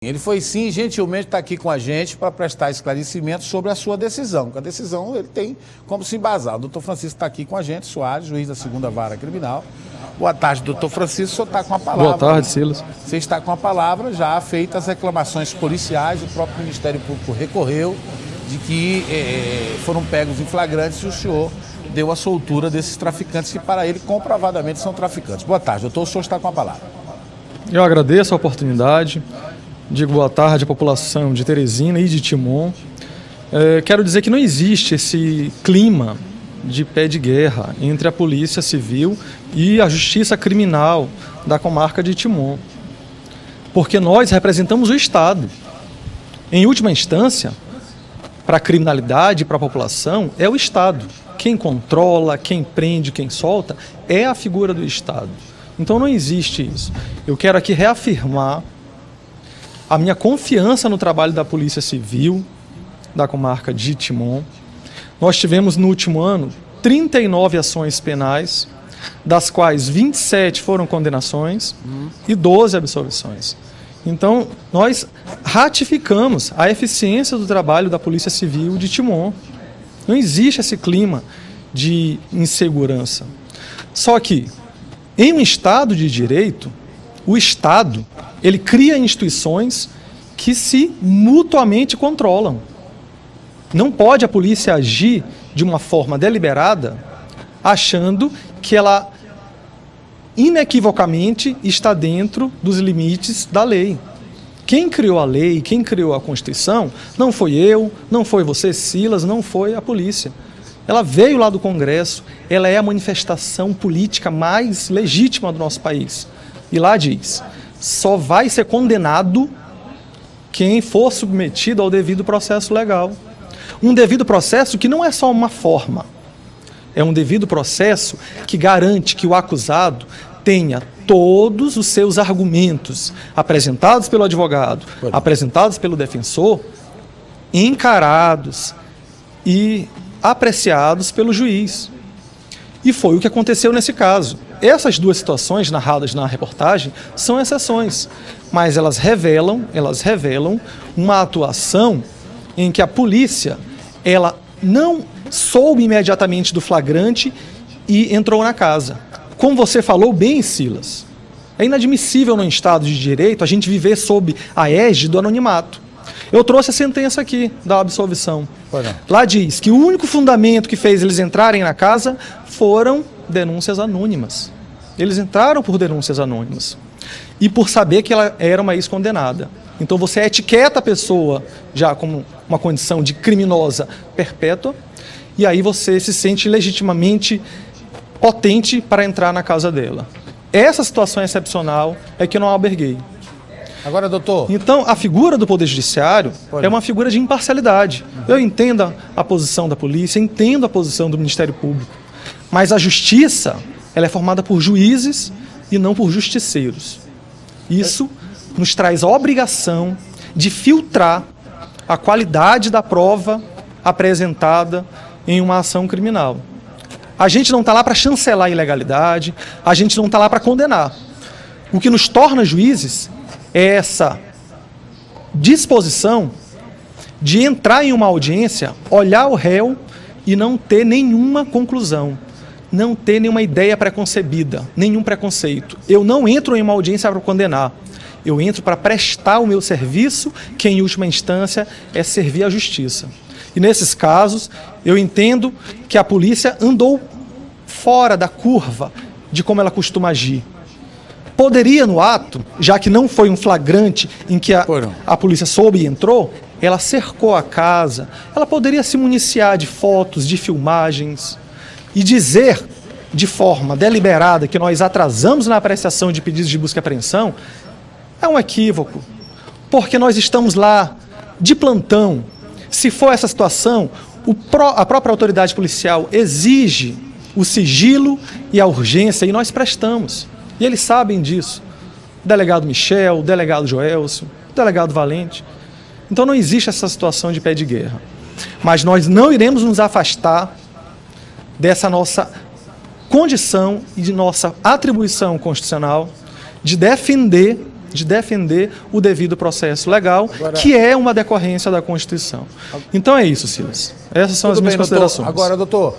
Ele foi sim, gentilmente está aqui com a gente para prestar esclarecimento sobre a sua decisão. A decisão ele tem como se embasar. O doutor Francisco está aqui com a gente, Soares, juiz da 2ª Vara Criminal. Boa tarde, doutor Francisco, o senhor está com a palavra. Boa tarde, Silas. Você está com a palavra, já feitas as reclamações policiais, o próprio Ministério Público recorreu de que foram pegos em flagrantes e o senhor deu a soltura desses traficantes que para ele comprovadamente são traficantes. Boa tarde, doutor, o senhor está com a palavra. Eu agradeço a oportunidade. Digo boa tarde à população de Teresina e de Timon. Quero dizer que não existe esse clima de pé de guerra entre a Polícia Civil e a Justiça Criminal da comarca de Timon, porque nós representamos o Estado. Em última instância, para a criminalidade e para a população, é o Estado. Quem controla, quem prende, quem solta, é a figura do Estado. Então não existe isso. Eu quero aqui reafirmar a minha confiança no trabalho da Polícia Civil da comarca de Timon. Nós tivemos no último ano 39 ações penais, das quais 27 foram condenações e 12 absolvições. Então, nós ratificamos a eficiência do trabalho da Polícia Civil de Timon. Não existe esse clima de insegurança. Só que, em um Estado de direito, o Estado ele cria instituições que se mutuamente controlam. Não pode a polícia agir de uma forma deliberada, achando que ela inequivocamente está dentro dos limites da lei. Quem criou a lei, quem criou a Constituição, não foi eu, não foi você, Silas, não foi a polícia. Ela veio lá do Congresso, ela é a manifestação política mais legítima do nosso país. E lá diz: só vai ser condenado quem for submetido ao devido processo legal. Um devido processo que não é só uma forma, é um devido processo que garante que o acusado tenha todos os seus argumentos apresentados pelo advogado, apresentados pelo defensor, encarados e apreciados pelo juiz. E foi o que aconteceu nesse caso. Essas duas situações narradas na reportagem são exceções, mas elas revelam uma atuação em que a polícia ela não soube imediatamente do flagrante e entrou na casa. Como você falou bem, Silas, é inadmissível no Estado de Direito a gente viver sob a égide do anonimato. Eu trouxe a sentença aqui da absolvição. Lá diz que o único fundamento que fez eles entrarem na casa foram denúncias anônimas. Eles entraram por denúncias anônimas e por saber que ela era uma ex-condenada. Então você etiqueta a pessoa já como uma condição de criminosa perpétua e aí você se sente legitimamente potente para entrar na casa dela. Essa situação excepcional é que eu não alberguei. Agora, doutor... Então, a figura do Poder Judiciário é uma figura de imparcialidade. Eu entendo a posição da polícia, entendo a posição do Ministério Público, mas a justiça ela é formada por juízes e não por justiceiros. Isso nos traz a obrigação de filtrar a qualidade da prova apresentada em uma ação criminal. A gente não está lá para chancelar a ilegalidade, a gente não está lá para condenar. O que nos torna juízes é essa disposição de entrar em uma audiência, olhar o réu e não ter nenhuma conclusão, não ter nenhuma ideia preconcebida, nenhum preconceito. Eu não entro em uma audiência para condenar, eu entro para prestar o meu serviço, que em última instância é servir à justiça. E nesses casos, eu entendo que a polícia andou fora da curva de como ela costuma agir. Poderia, no ato, já que não foi um flagrante em que a polícia soube e entrou, ela cercou a casa, ela poderia se municiar de fotos, de filmagens e dizer de forma deliberada que nós atrasamos na apreciação de pedidos de busca e apreensão, é um equívoco, porque nós estamos lá de plantão. Se for essa situação, a própria autoridade policial exige o sigilo e a urgência e nós prestamos. E eles sabem disso. O delegado Michel, o delegado Joelcio, o delegado Valente. Então não existe essa situação de pé de guerra. Mas nós não iremos nos afastar dessa nossa condição e de nossa atribuição constitucional de defender de defender o devido processo legal, que é uma decorrência da Constituição. Então é isso, Silas. Essas são as minhas considerações. Agora, doutor,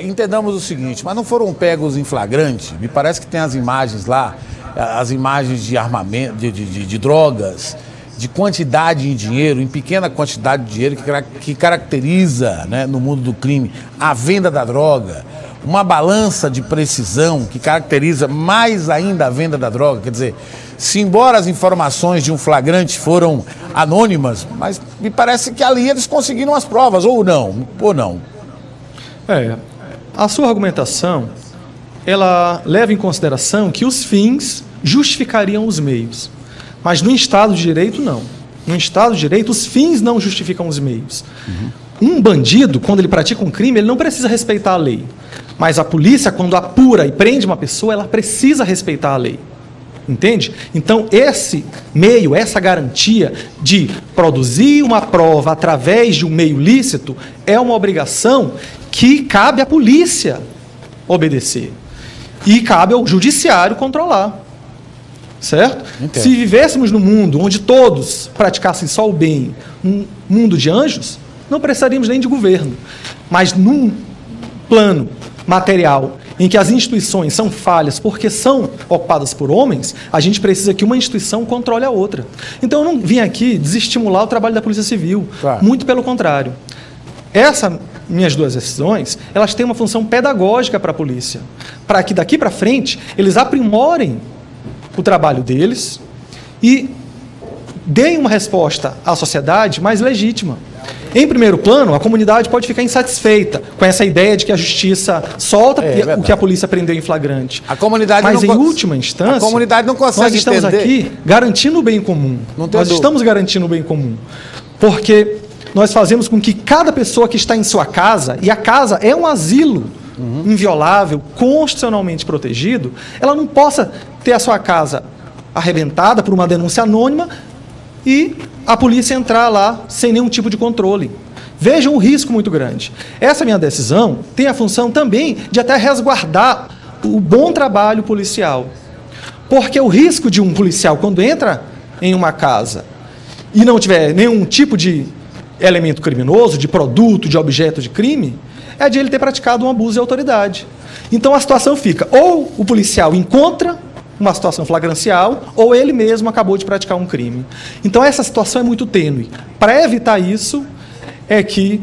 entendamos o seguinte, mas não foram pegos em flagrante? Me parece que tem as imagens lá, as imagens de armamento, de drogas, de quantidade em dinheiro, em pequena quantidade de dinheiro, que caracteriza, né, no mundo do crime a venda da droga, uma balança de precisão que caracteriza mais ainda a venda da droga. Quer dizer, se embora as informações de um flagrante foram anônimas, mas me parece que ali eles conseguiram as provas, ou não? A sua argumentação, ela leva em consideração que os fins justificariam os meios. Mas no Estado de Direito, não. No Estado de Direito, os fins não justificam os meios. Um bandido, quando ele pratica um crime, ele não precisa respeitar a lei. Mas a polícia, quando apura e prende uma pessoa, ela precisa respeitar a lei. Entende? Então, esse meio, essa garantia de produzir uma prova através de um meio lícito é uma obrigação que cabe à polícia obedecer. E cabe ao judiciário controlar. Certo? Entendo. Se vivêssemos num mundo onde todos praticassem só o bem, um mundo de anjos, não precisaríamos nem de governo. Mas num plano material em que as instituições são falhas porque são ocupadas por homens, a gente precisa que uma instituição controle a outra. Então eu não vim aqui desestimular o trabalho da Polícia Civil, claro. Muito pelo contrário. Essas minhas duas decisões, elas têm uma função pedagógica para a polícia, para que daqui para frente eles aprimorem o trabalho deles e deem uma resposta à sociedade mais legítima. Em primeiro plano, a comunidade pode ficar insatisfeita com essa ideia de que a justiça solta o que a polícia prendeu em flagrante. A comunidade Mas, em última instância, a comunidade não consegue nós estamos entender. aqui garantindo o bem comum. Nós estamos garantindo o bem comum. Porque nós fazemos com que cada pessoa que está em sua casa, e a casa é um asilo inviolável, constitucionalmente protegido, ela não possa ter a sua casa arrebentada por uma denúncia anônima e a polícia entrar lá sem nenhum tipo de controle. Vejam um risco muito grande. Essa minha decisão tem a função também de até resguardar o bom trabalho policial. Porque o risco de um policial, quando entra em uma casa e não tiver nenhum tipo de elemento criminoso, de produto, de objeto de crime, é de ele ter praticado um abuso de autoridade. Então a situação fica, ou o policial encontra uma situação flagrancial, ou ele mesmo acabou de praticar um crime. Então essa situação é muito tênue. Para evitar isso, é que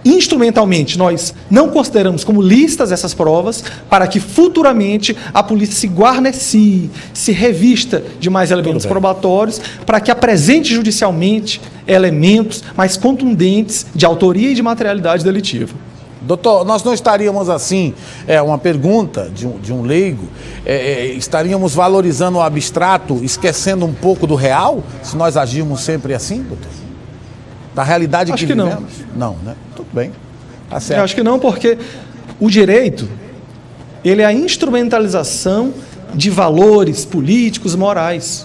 instrumentalmente nós não consideramos como lícitas essas provas, para que futuramente a polícia se guarnecie, se revista de mais elementos probatórios, para que apresente judicialmente elementos mais contundentes de autoria e de materialidade delitiva. Doutor, nós não estaríamos assim, uma pergunta de um leigo, estaríamos valorizando o abstrato, esquecendo um pouco do real, se nós agirmos sempre assim, doutor? Da realidade que vivemos? Não, né? Tudo bem. Tá certo. Eu acho que não, porque o direito, ele é a instrumentalização de valores políticos, morais.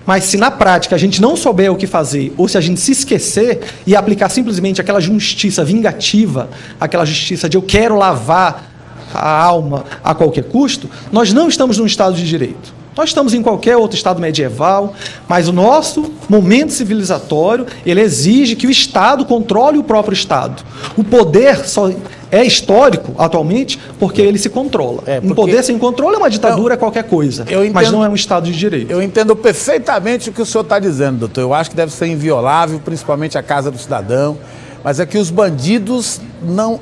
Mas se na prática a gente não souber o que fazer, ou se a gente se esquecer e aplicar simplesmente aquela justiça vingativa, aquela justiça de eu quero lavar a alma a qualquer custo, nós não estamos num Estado de Direito. Nós estamos em qualquer outro Estado medieval, mas o nosso momento civilizatório, ele exige que o Estado controle o próprio Estado. O poder só é histórico, atualmente, porque ele se controla. Um poder sem controle é uma ditadura, é qualquer coisa, mas não é um Estado de Direito. Eu entendo perfeitamente o que o senhor está dizendo, doutor. Eu acho que deve ser inviolável, principalmente a casa do cidadão. Mas é que os bandidos,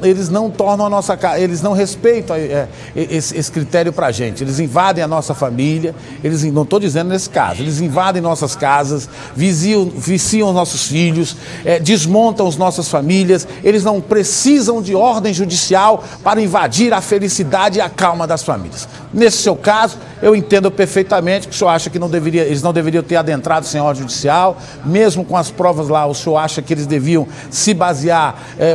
eles não tornam a nossa casa, eles não respeitam esse critério para a gente. Eles invadem a nossa família, não estou dizendo nesse caso, eles invadem nossas casas, viciam os nossos filhos, desmontam as nossas famílias, eles não precisam de ordem judicial para invadir a felicidade e a calma das famílias. Nesse seu caso, eu entendo perfeitamente que o senhor acha que eles não deveriam ter adentrado sem ordem judicial, mesmo com as provas lá, o senhor acha que eles deviam se basear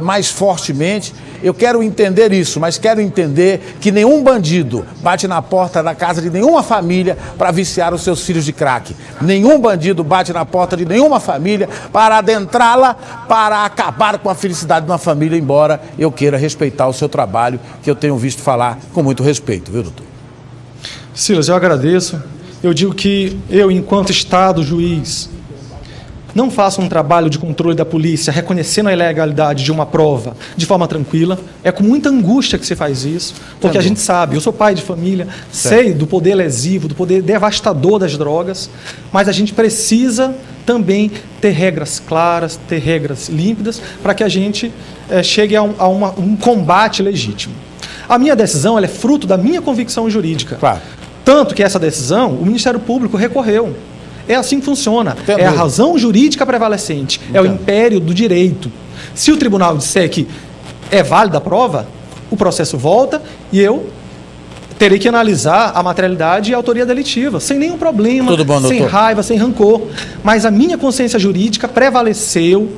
mais fortemente. Eu quero entender isso, mas quero entender que nenhum bandido bate na porta da casa de nenhuma família para viciar os seus filhos de crack. Nenhum bandido bate na porta de nenhuma família para adentrá-la, para acabar com a felicidade de uma família, embora eu queira respeitar o seu trabalho, que eu tenho visto falar com muito respeito, viu, doutor? Silas, eu agradeço eu digo que eu, enquanto Estado, juiz, não faço um trabalho de controle da polícia reconhecendo a ilegalidade de uma prova de forma tranquila. É com muita angústia que se faz isso, porque a gente sabe, eu sou pai de família, sei do poder lesivo, do poder devastador das drogas, mas a gente precisa também ter regras claras, ter regras límpidas, para que a gente chegue a um combate legítimo. A minha decisão ela é fruto da minha convicção jurídica. Claro. Tanto que essa decisão, o Ministério Público recorreu. É assim que funciona. É a razão jurídica prevalecente. É o império do direito. Se o tribunal disser que é válida a prova, o processo volta e eu terei que analisar a materialidade e a autoria delitiva, sem nenhum problema, sem raiva, sem rancor. Mas a minha consciência jurídica prevaleceu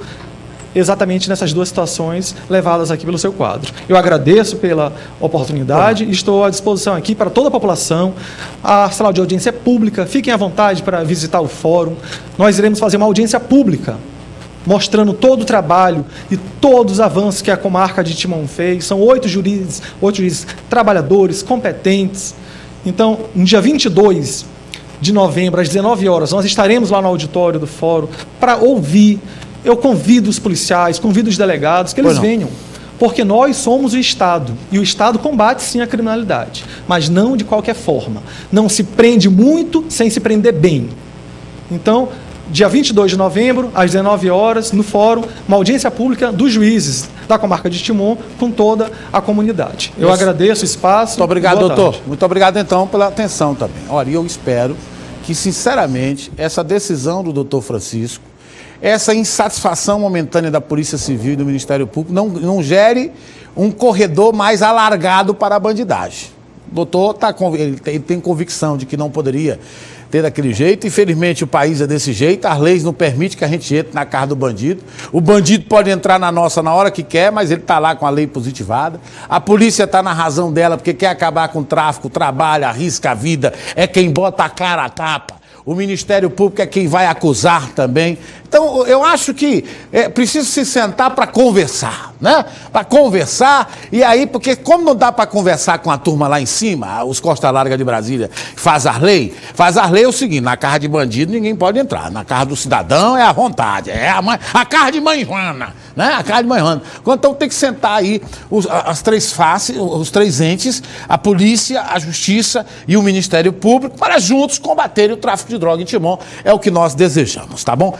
exatamente nessas duas situações levadas aqui pelo seu quadro. Eu agradeço pela oportunidade e estou à disposição aqui para toda a população. A sala de audiência é pública, fiquem à vontade para visitar o fórum. Nós iremos fazer uma audiência pública, mostrando todo o trabalho e todos os avanços que a comarca de Timon fez. São 8 juízes trabalhadores, competentes. Então, no dia 22 de novembro, às 19 horas, nós estaremos lá no auditório do fórum para ouvir. Eu convido os policiais, convido os delegados, que eles venham, porque nós somos o Estado, e o Estado combate sim a criminalidade, mas não de qualquer forma. Não se prende muito sem se prender bem. Então, dia 22 de novembro, às 19 horas, no fórum, uma audiência pública dos juízes da comarca de Timon com toda a comunidade. Eu agradeço o espaço. Muito obrigado, doutor. Muito obrigado, então, pela atenção também. Olha, eu espero que, sinceramente, essa decisão do doutor Francisco, essa insatisfação momentânea da Polícia Civil e do Ministério Público não gere um corredor mais alargado para a bandidagem. O doutor ele tem convicção de que não poderia ter daquele jeito. Infelizmente, o país é desse jeito, as leis não permitem que a gente entre na casa do bandido. O bandido pode entrar na nossa na hora que quer, mas ele está lá com a lei positivada. A polícia está na razão dela porque quer acabar com o tráfico, trabalha, arrisca a vida, é quem bota a cara a tapa. O Ministério Público é quem vai acusar também. Então, eu acho que precisa se sentar para conversar, né? Para conversar, e aí, porque como não dá para conversar com a turma lá em cima, os Costa Larga de Brasília, faz a lei é o seguinte, na casa de bandido ninguém pode entrar, na casa do cidadão é à vontade, é a casa de mãe Joana, né? A casa de mãe Joana. Então tem que sentar aí as três faces, os três entes, a polícia, a justiça e o Ministério Público, para juntos combaterem o tráfico de droga em Timon. É o que nós desejamos, tá bom?